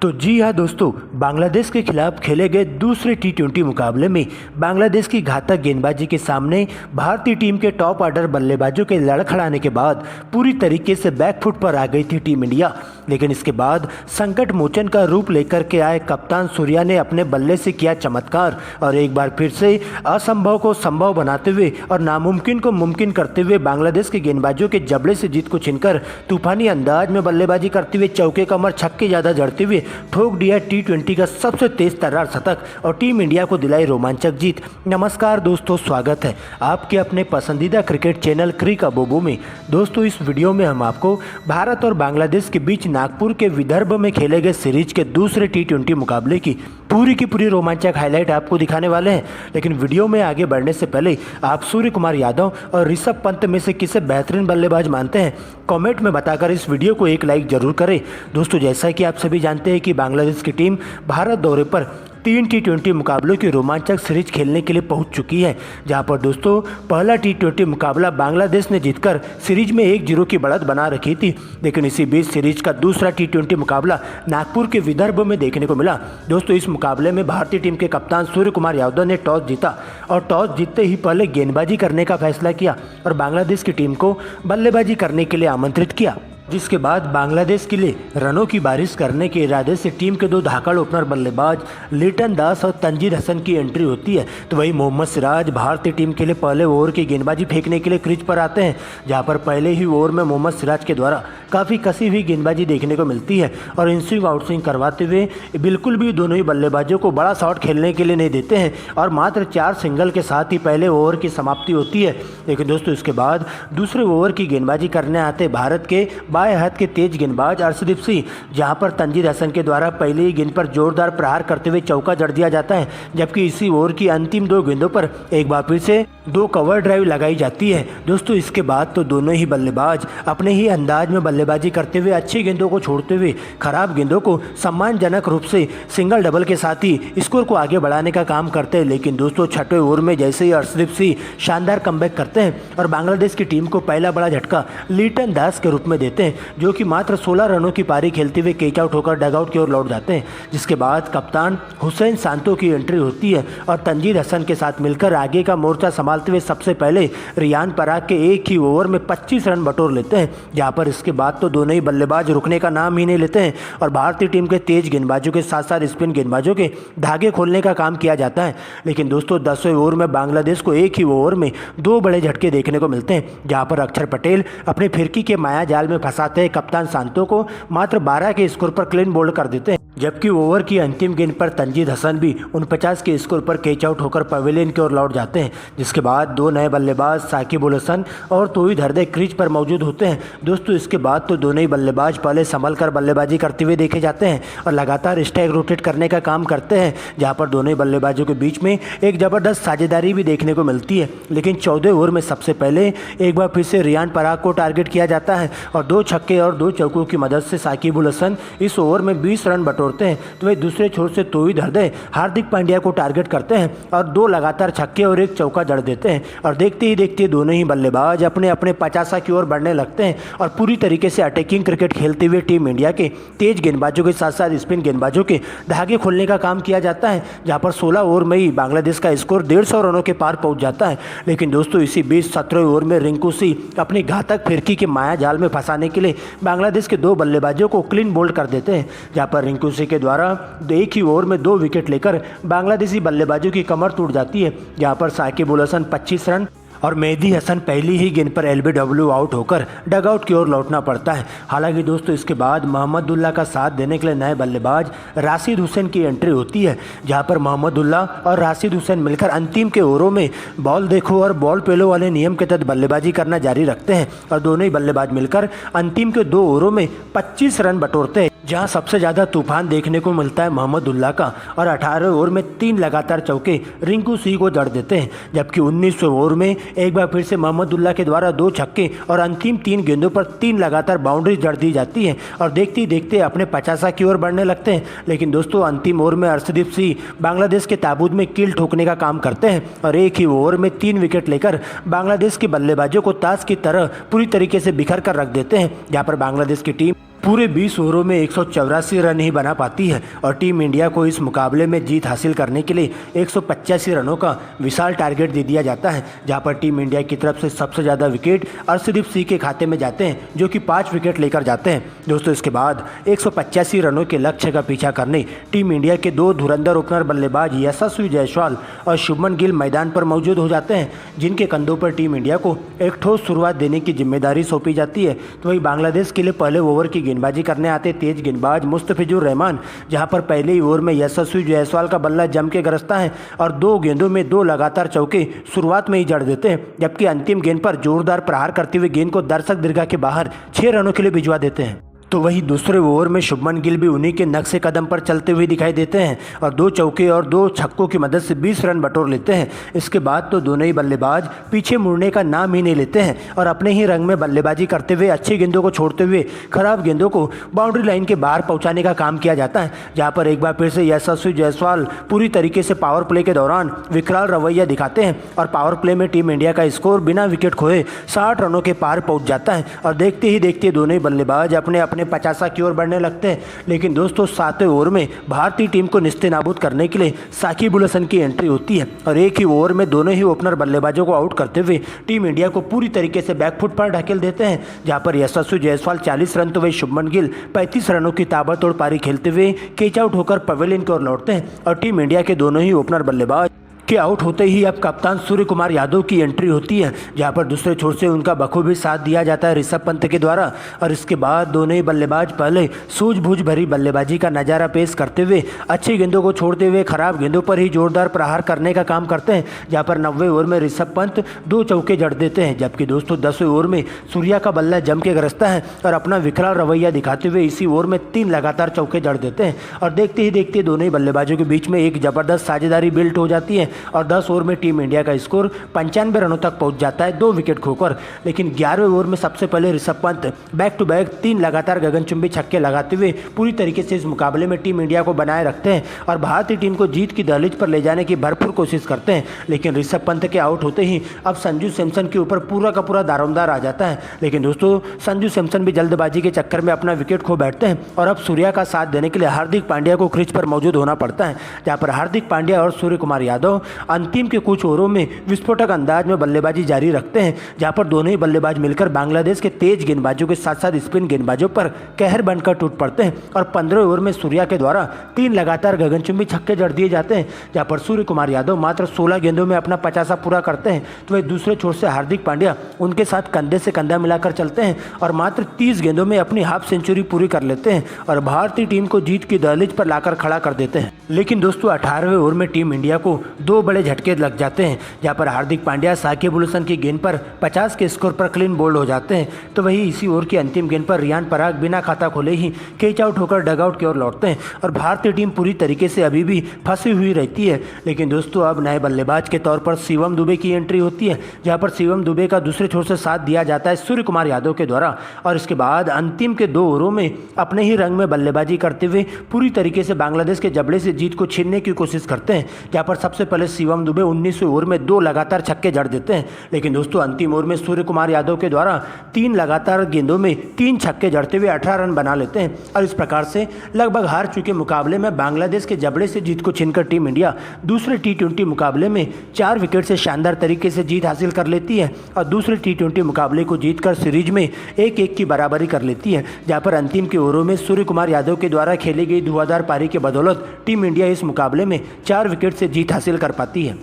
तो जी हाँ दोस्तों, बांग्लादेश के खिलाफ खेले गए दूसरे टी20 मुकाबले में बांग्लादेश की घातक गेंदबाजी के सामने भारतीय टीम के टॉप ऑर्डर बल्लेबाजों के लड़खड़ाने के बाद पूरी तरीके से बैकफुट पर आ गई थी टीम इंडिया। लेकिन इसके बाद संकट मोचन का रूप लेकर के आए कप्तान सूर्या ने अपने बल्ले से किया चमत्कार और एक बार फिर से असंभव को संभव बनाते हुए और नामुमकिन को मुमकिन करते हुए बांग्लादेश के गेंदबाजों के जबड़े से जीत को छीनकर तूफानी अंदाज में बल्लेबाजी करते हुए चौके कमर छक्के ज़्यादा जड़ते हुए ठोक दिया टी20 का सबसे तेज तर्रार शतक और टीम इंडिया को दिलाई रोमांचक जीत। नमस्कार दोस्तों, स्वागत है आपके अपने पसंदीदा क्रिकेट चैनल क्रिक अबोबो में। दोस्तों, इस वीडियो में हम आपको भारत और बांग्लादेश के बीच नागपुर के विदर्भ में खेले गए सीरीज के दूसरे टी20 मुकाबले की पूरी रोमांचक हाईलाइट आपको दिखाने वाले हैं। लेकिन वीडियो में आगे बढ़ने से पहले आप सूर्य कुमार यादव और ऋषभ पंत में से किसे बेहतरीन बल्लेबाज मानते हैं, कमेंट में बताकर इस वीडियो को एक लाइक जरूर करें। दोस्तों, जैसा कि आप सभी जानते हैं कि बांग्लादेश की टीम भारत दौरे पर 3 टी20 मुकाबलों की रोमांचक सीरीज खेलने के लिए पहुंच चुकी है, जहां पर दोस्तों पहला टी20 मुकाबला बांग्लादेश ने जीतकर सीरीज में 1-0 की बढ़त बना रखी थी। लेकिन इसी बीच सीरीज का दूसरा टी20 मुकाबला नागपुर के विदर्भ में देखने को मिला। दोस्तों, इस मुकाबले में भारतीय टीम के कप्तान सूर्य कुमार यादव ने टॉस जीता और टॉस जीतते ही पहले गेंदबाजी करने का फैसला किया और बांग्लादेश की टीम को बल्लेबाजी करने के लिए आमंत्रित किया, जिसके बाद बांग्लादेश के लिए रनों की बारिश करने के इरादे से टीम के दो धाकड़ ओपनर बल्लेबाज लिटन दास और तंजीद हसन की एंट्री होती है। तो वही मोहम्मद सिराज भारतीय टीम के लिए पहले ओवर की गेंदबाजी फेंकने के लिए क्रीज पर आते हैं, जहां पर पहले ही ओवर में मोहम्मद सिराज के द्वारा काफ़ी कसी हुई गेंदबाजी देखने को मिलती है और इन स्विंग आउट स्विंग करवाते हुए बिल्कुल भी दोनों ही बल्लेबाजों को बड़ा शॉट खेलने के लिए नहीं देते हैं और मात्र 4 सिंगल के साथ ही पहले ओवर की समाप्ति होती है। लेकिन दोस्तों, इसके बाद दूसरे ओवर की गेंदबाजी करने आते भारत के बाएं हाथ के तेज गेंदबाज अर्शदीप सिंह, जहां पर तंजीद हसन के द्वारा पहले ही गेंद पर जोरदार प्रहार करते हुए चौका जड़ दिया जाता है, जबकि इसी ओवर की अंतिम 2 गेंदों पर एक बार फिर से 2 कवर ड्राइव लगाई जाती है। दोस्तों, इसके बाद तो दोनों ही बल्लेबाज अपने ही अंदाज में बल्लेबाजी करते हुए अच्छी गेंदों को छोड़ते हुए खराब गेंदों को सम्मानजनक रूप से सिंगल डबल के साथ ही स्कोर को आगे बढ़ाने का काम करते हैं। लेकिन दोस्तों, छठे ओवर में जैसे ही अर्शदीप सिंह शानदार कमबैक करते हैं और बांग्लादेश की टीम को पहला बड़ा झटका लिटन दास के रूप में देते हैं, जो कि मात्र 16 रनों की पारी खेलते हुए कैच आउट होकर डगआउट की ओर लौट जाते हैं। जिसके बाद कप्तान हुसैन सांतो की एंट्री होती है और तंजीद हसन के साथ मिलकर आगे का मोर्चा संभालते हुए सबसे पहले रियान पराग के एक ही ओवर में 25 रन बटोर लेते हैं, जहां पर इसके बाद तो दोनों ही बल्लेबाज रुकने का नाम ही नहीं लेते हैं और भारतीय टीम के तेज गेंदबाजों के साथ साथ स्पिन गेंदबाजों के धागे खोलने का काम किया जाता है। लेकिन दोस्तों, 10वें ओवर में बांग्लादेश को एक ही ओवर में 2 बड़े झटके देखने को मिलते हैं, जहां पर अक्षर पटेल अपनी फिरकी के माया जाल में फंसाते हैं कप्तान सांतो को मात्र 12 के स्कोर पर क्लीन बोल्ड कर देते हैं, जबकि ओवर की अंतिम गेंद पर तंजीद हसन भी 49 के स्कोर पर कैच आउट होकर पवेलियन की ओर लौट जाते हैं। जिसके बाद 2 नए बल्लेबाज साकिब उल हसन और तौहीद हरदे क्रीज पर मौजूद होते हैं। दोस्तों, इसके बाद तो दोनों ही बल्लेबाज पहले संभल कर बल्लेबाजी करते हुए देखे जाते हैं और लगातार स्ट्राइक रोटेट करने का काम करते हैं, जहां पर दोनों ही बल्लेबाजों के बीच में एक ज़बरदस्त साझेदारी भी देखने को मिलती है। लेकिन 14वें ओवर में सबसे पहले एक बार फिर से रियान पराग को टारगेट किया जाता है और 2 छक्के और 2 चौकों की मदद से साकिब उल हसन इस ओवर में 20 रन बटोरते हैं। तो वही दूसरे छोर से तौहीद हरदे हार्दिक पांड्या को टारगेट करते हैं और 2 लगातार छक्के और 1 चौका जड़ देते हैं और देखते ही देखते दोनों ही बल्लेबाज अपने अपने 50 की ओर बढ़ने लगते हैं और पूरी तरीके से अटैकिंग क्रिकेट खेलते हुए टीम इंडिया के तेज गेंदबाजों के साथ साथ स्पिन गेंदबाजों के धागे खोलने का काम किया जाता है, जहां पर 16 ओवर में ही बांग्लादेश का स्कोर 150 रनों के पार पहुंच जाता है। लेकिन दोस्तों, इसी बीच 17वें ओवर में रिंकू सिंह अपनी घातक फिरकी के माया जाल में फंसाने के लिए बांग्लादेश के 2 बल्लेबाजों को क्लीन बोल्ड कर देते हैं, जहां पर रिंकू सिंह के द्वारा एक ही ओवर में 2 विकेट लेकर बांग्लादेशी बल्लेबाजों की कमर टूट जाती है, जहां पर साकिब उल हसन 25 रन और मेहदी हसन पहली ही गेंद पर एलबीडब्ल्यू आउट होकर डगआउट की ओर लौटना पड़ता है। हालांकि दोस्तों, इसके बाद मोहम्मदुल्लाह का साथ देने के लिए नए बल्लेबाज राशिद हुसैन की एंट्री होती है, जहां पर मोहम्मदुल्लाह और राशिद हुसैन मिलकर अंतिम के ओवरों में बॉल देखो और बॉल पेलो वाले नियम के तहत बल्लेबाजी करना जारी रखते हैं और दोनों ही बल्लेबाज मिलकर अंतिम के 2 ओवरों में 25 रन बटोरते हैं, जहां सबसे ज़्यादा तूफान देखने को मिलता है मोहम्मदुल्लाह का और 18वें ओवर में 3 लगातार चौके रिंकू सिंह को जड़ देते हैं, जबकि 19वें ओवर में एक बार फिर से मोहम्मदुल्लाह के द्वारा 2 छक्के और अंतिम 3 गेंदों पर 3 लगातार बाउंड्री जड़ दी जाती हैं और देखते ही देखते अपने 50 की ओर बढ़ने लगते हैं। लेकिन दोस्तों, अंतिम ओवर में अर्शदीप सिंह बांग्लादेश के ताबूत में कील ठोकने का काम करते हैं और एक ही ओवर में 3 विकेट लेकर बांग्लादेश के बल्लेबाजों को ताश की तरह पूरी तरीके से बिखर कर रख देते हैं, जहाँ पर बांग्लादेश की टीम पूरे 20 ओवरों में 184 रन ही बना पाती है और टीम इंडिया को इस मुकाबले में जीत हासिल करने के लिए 185 रनों का विशाल टारगेट दे दिया जाता है, जहां पर टीम इंडिया की तरफ से सबसे ज़्यादा विकेट अर्शदीप सिंह के खाते में जाते हैं, जो कि 5 विकेट लेकर जाते हैं। दोस्तों, इसके बाद 185 रनों के लक्ष्य का पीछा करने टीम इंडिया के 2 धुरंधर ओपनर बल्लेबाज यशस्वी जायसवाल और शुभमन गिल मैदान पर मौजूद हो जाते हैं, जिनके कंधों पर टीम इंडिया को एक ठोस शुरुआत देने की जिम्मेदारी सौंपी जाती है। तो वही बांग्लादेश के लिए पहले ओवर की गेंदबाजी करने आते तेज गेंदबाज मुस्तफिजुर रहमान, जहां पर पहले ही ओवर में यशस्वी जायसवाल का बल्ला जम के गरजता है और 2 गेंदों में 2 लगातार चौके शुरुआत में ही जड़ देते हैं, जबकि अंतिम गेंद पर जोरदार प्रहार करते हुए गेंद को दर्शक दीर्घा के बाहर 6 रनों के लिए भिजवा देते हैं। तो वही दूसरे ओवर में शुभमन गिल भी उन्हीं के नक्शे कदम पर चलते हुए दिखाई देते हैं और 2 चौके और 2 छक्कों की मदद से 20 रन बटोर लेते हैं। इसके बाद तो दोनों ही बल्लेबाज पीछे मुड़ने का नाम ही नहीं लेते हैं और अपने ही रंग में बल्लेबाजी करते हुए अच्छी गेंदों को छोड़ते हुए खराब गेंदों को बाउंड्री लाइन के बाहर पहुंचाने का काम किया जाता है, जहां पर एक बार फिर से यशस्वी जायसवाल पूरी तरीके से पावर प्ले के दौरान विकराल रवैया दिखाते हैं और पावर प्ले में टीम इंडिया का स्कोर बिना विकेट खोए 60 रनों के पार पहुँच जाता है और देखते ही देखते दोनों ही बल्लेबाज अपने 50 की ओर बढ़ने लगते हैं। लेकिन दोस्तों, 7वें ओवर में भारतीय टीम को निस्तेनाबूद करने के लिए साकिब उल हसन की एंट्री होती है और एक ही ओवर में दोनों ही ओपनर बल्लेबाजों को आउट करते हुए टीम इंडिया को पूरी तरीके से बैकफुट पर ढकेल देते हैं, जहां पर यशस्वी जायसवाल 40 रन तो वही शुभमन गिल 35 रनों की ताबड़तोड़ पारी खेलते हुए कैच आउट होकर पवेलियन की ओर लौटते हैं और टीम इंडिया के दोनों ही ओपनर बल्लेबाज के आउट होते ही अब कप्तान सूर्य कुमार यादव की एंट्री होती है, जहां पर दूसरे छोर से उनका बखूबी साथ दिया जाता है ऋषभ पंत के द्वारा और इसके बाद दोनों ही बल्लेबाज पहले सूझबूझ भरी बल्लेबाजी का नज़ारा पेश करते हुए अच्छी गेंदों को छोड़ते हुए खराब गेंदों पर ही जोरदार प्रहार करने का काम करते हैं, जहां पर 90वें ओवर में ऋषभ पंत 2 चौके जड़ देते हैं, जबकि दोस्तों 10वें ओवर में सूर्या का बल्ला जम के गरजता है और अपना विकराल रवैया दिखाते हुए इसी ओवर में 3 लगातार चौके जड़ देते हैं और देखते ही देखते दोनों ही बल्लेबाजों के बीच में एक जबरदस्त साझेदारी बिल्ट हो जाती है और 10 ओवर में टीम इंडिया का स्कोर 95 रनों तक पहुंच जाता है 2 विकेट खोकर। लेकिन 11वें ओवर में सबसे पहले Rishabh Pant back to back 3 लगातार गगनचुंबी छक्के लगाते हुए पूरी तरीके से इस मुकाबले में टीम इंडिया को बनाए रखते हैं और भारतीय टीम को जीत की दहलीज पर ले जाने की भरपूर कोशिश करते हैं। लेकिन ऋषभ पंत के आउट होते ही अब संजू सैमसन के ऊपर पूरा का पूरा दारोमदार आ जाता है। लेकिन दोस्तों, संजू सैमसन भी जल्दबाजी के चक्कर में अपना विकेट खो बैठते हैं और अब सूर्या का साथ देने के लिए हार्दिक पांड्या को क्रीज पर मौजूद होना पड़ता है, जहां पर हार्दिक पांड्या और सूर्य कुमार यादव अंतिम के कुछ ओवरों में विस्फोटक अंदाज में बल्लेबाजी जारी रखते हैं, जहां पर दोनों ही बल्लेबाज मिलकर बांग्लादेश के तेज गेंदबाजों के साथ साथ स्पिन गेंदबाजों पर कहर बनकर टूट पड़ते हैं और 15वें ओवर में सूर्या के द्वारा 3 लगातार गगनचुंबी छक्के जड़ दिए जाते हैं, जहां पर सूर्य कुमार यादव मात्र 16 गेंदों में अपना 50 पूरा करते हैं। तो वह दूसरे छोर से हार्दिक पांड्या उनके साथ कंधे से कंधा मिलाकर चलते हैं और मात्र 30 गेंदों में अपनी हाफ सेंचुरी पूरी कर लेते हैं और भारतीय टीम को जीत की दहलीज पर लाकर खड़ा कर देते हैं। लेकिन दोस्तों, 18वें ओवर में टीम इंडिया को 2 बड़े झटके लग जाते हैं, जहां पर हार्दिक पांड्या साकिब उल हसन की गेंद पर 50 के स्कोर पर क्लीन बोल्ड हो जाते हैं। तो वही इसी ओवर की अंतिम गेंद पर रियान पराग बिना खाता खोले ही कैच आउट होकर डगआउट की ओर लौटते हैं और भारतीय टीम पूरी तरीके से अभी भी फंसी हुई रहती है। लेकिन दोस्तों, अब नए बल्लेबाज के तौर पर शिवम दुबे की एंट्री होती है, जहां पर शिवम दुबे का दूसरे छोर से साथ दिया जाता है सूर्य कुमार यादव के द्वारा और इसके बाद अंतिम के 2 ओवरों में अपने ही रंग में बल्लेबाजी करते हुए पूरी तरीके से बांग्लादेश के जबड़े से जीत को छीनने की कोशिश करते हैं, जहां पर सबसे पहले शिवम दुबे 19वें ओवर में 2 लगातार छक्के जड़ देते हैं। लेकिन दोस्तों, अंतिम ओवर में सूर्य कुमार यादव के द्वारा 3 लगातार गेंदों में 3 छक्के जड़ते हुए 18 रन बना लेते हैं और इस प्रकार से लगभग हार चुके मुकाबले में बांग्लादेश के जबड़े से जीत को छीनकर टीम इंडिया दूसरे T20 मुकाबले में 4 विकेट से शानदार तरीके से जीत हासिल कर लेती है और दूसरे T20 मुकाबले को जीतकर सीरीज में 1-1 की बराबरी कर लेती है, जहां पर अंतिम के ओवरों में सूर्य कुमार यादव के द्वारा खेली गई धुआंधार पारी के बदौलत टीम इंडिया इस मुकाबले में 4 विकेट से जीत हासिल कर पाती है।